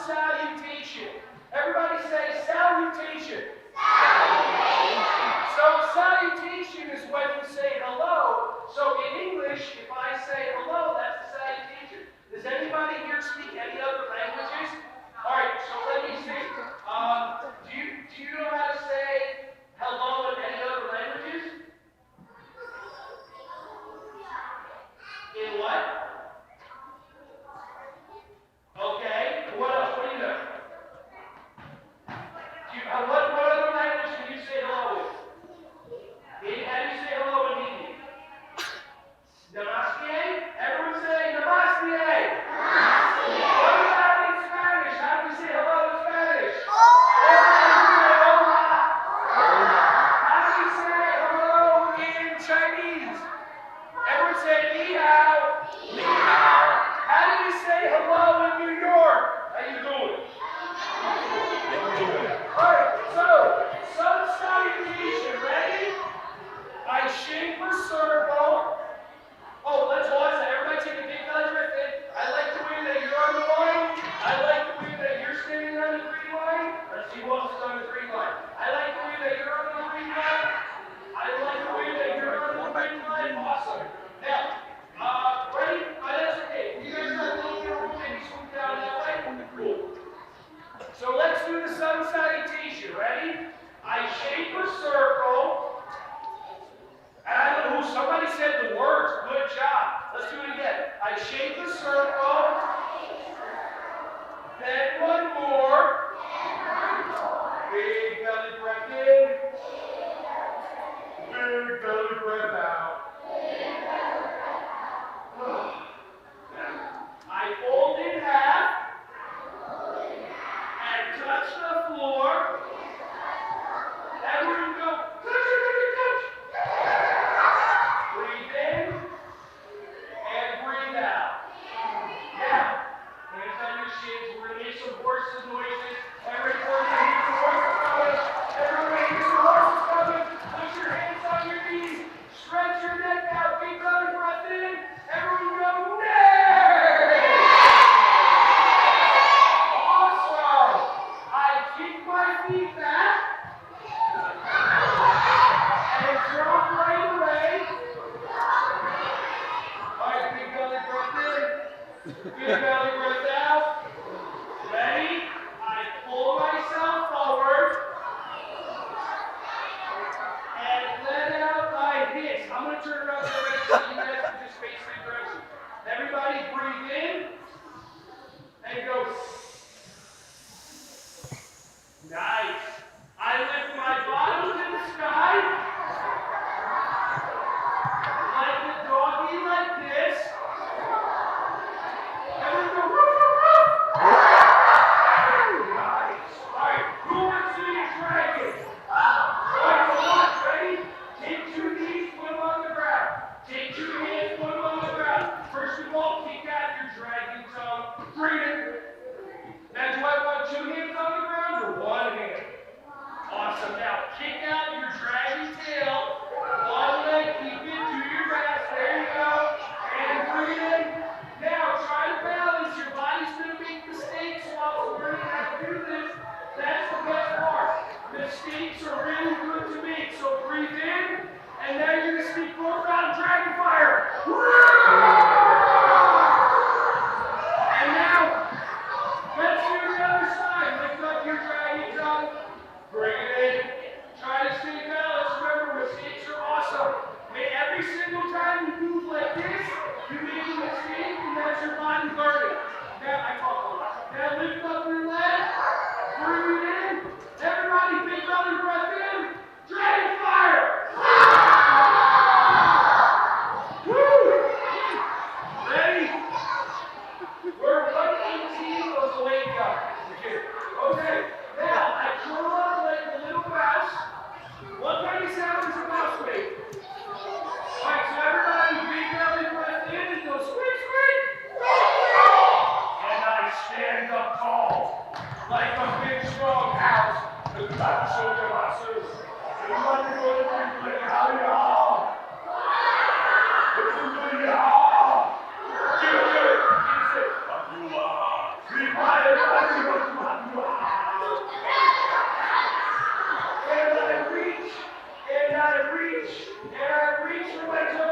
salutation. Everybody say salutation. So salutation is when you say hello. So in English, if I say hello, that's a salutation. Does anybody here speak any other languages? All right, so let me see. Do you know how to say hello in any other languages? In what? Okay. What else? What do you know? What other language can you say hello with? How do you say hello in Hindi? Namaste? Everyone say namaste. What about in Spanish? How do you say hello in Spanish? Hola. How do you say hello in Chinese? Everyone say ni hao. Ni hao. How do you say hello in New York? How you doing? Alright, so sun salutation, ready? I shake for circle. Oh, let's watch that. Everybody take a big belly breath in. I like the way that you're on the line. I like the way that you're standing on the green line. Let's see who else is on the green line. I like the way that you're on the green line. I like the way that you're on the green line. Awesome. Now, ready? That's okay. You guys are a little bit room, maybe swoop down that way. Cool. So let's do the sun salutation. Ready? I shape a circle. And somebody said the words. Good job. Let's do it again. I shape a circle. Then one more. Big belly breath in. Big belly breath out. I fold in half and touch the floor. Everyone go, touch. Breathe in and breathe out. Now, hands on your shins. We're going to make some horses noises. Everybody hear some horses coming. Everybody hear some horses coming. Put your hands on your knees. Stretch your neck out. Big belly breath in. Everyone go, nay! Awesome. I kick my feet back. And drop right away. All right, big belly breath in. Big belly breath out. Ready? I pull myself forward. And let out my hips. I'm going to turn around so you guys can just face the direction. Everybody breathe in. And go. Nice. I lift my bottom to the sky. Like the doggy, like this. Everyone go, woof, woof, woof. Nice. Alright, who wants to be a dragon? Alright, so watch, ready? Take two knees, put them on the ground. Take two hands, put them on the ground. First of all, kick out your dragon tongue. Bring it. Now, do I want two hands on the ground or one hand? Awesome. Now, kick out your dragon tail. One leg, keep it, do your best. There you go. And breathe in. Now, try to balance. Your body's going to make mistakes while we're learning how to do this. That's the best part. Mistakes are really good to make. So breathe in, and now you're going to speak profound dragon fire. And now, let's do the other side. Lift up your dragon tongue. Bring it in. Try to stay balanced. Remember, mistakes are awesome. Every single time you move like this, you make a mistake, and that's your body learning. Now, I talk a lot. Now, lift up your leg. Breathe in. Everybody, big belly breath in. Dragon fire. Woo! Ready? We're 118 of the wake up. Okay. Now, I curl up like a little mouse. What kind of sound does a mouse make? Alright, so everybody big belly breath in and go squeak, squeak. And I stand up tall like a big strong Get your legs up